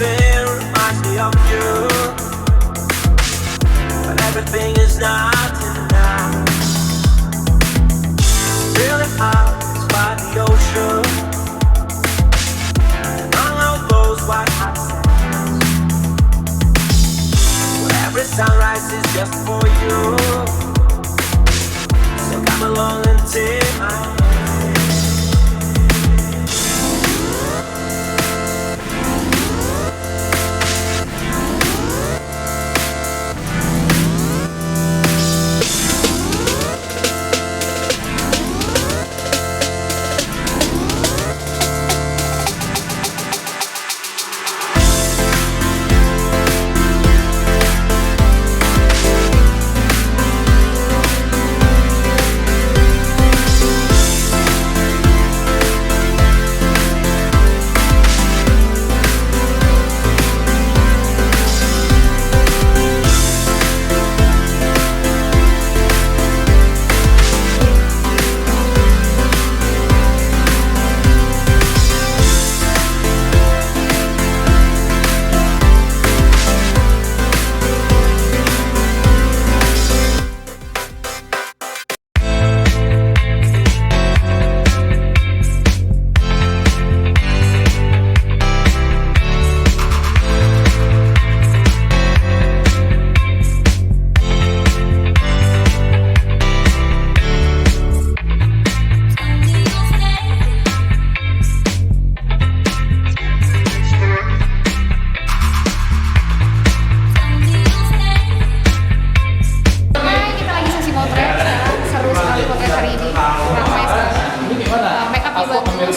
Everything reminds me of you, but everything is not enough. Feeling out by the ocean, and all of those white hot sands. Where every sunrise is just for you. So come along and take my hand.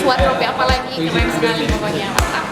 Wardrobe apalagi keren sekali pokoknya, mantap.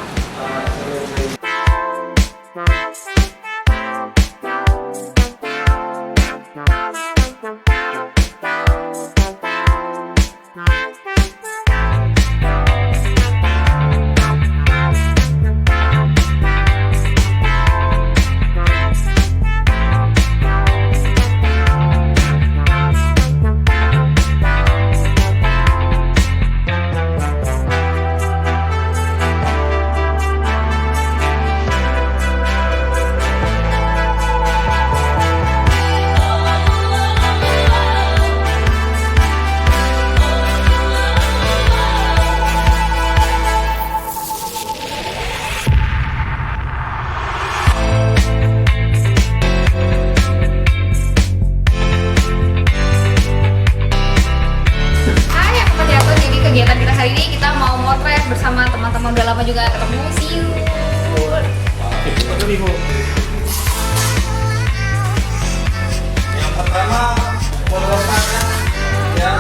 Kegiatan kita hari ini, kita mau motret bersama teman-teman, udah lama juga ketemu. See you. Yang pertama pemrosakan ya.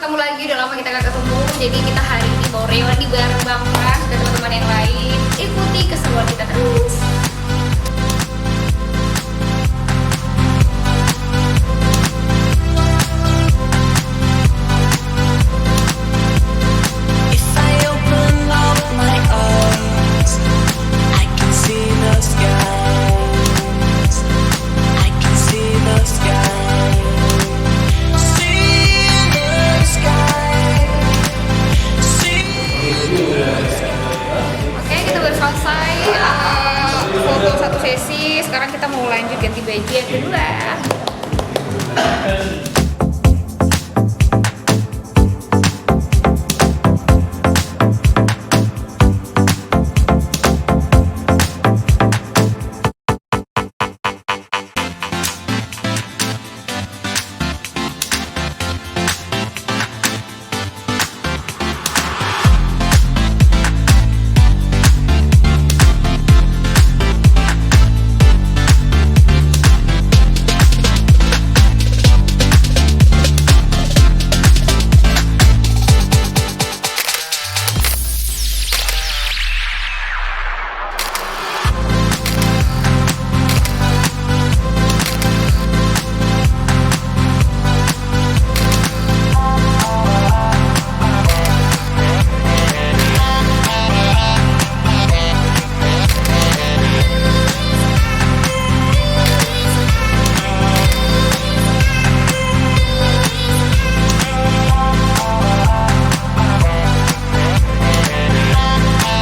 Ketemu lagi, udah lama kita gak ketemu. Jadi kita hari ini mau reuni bareng Bang Mas dan teman-teman yang lain. Ikuti keseruan kita terus.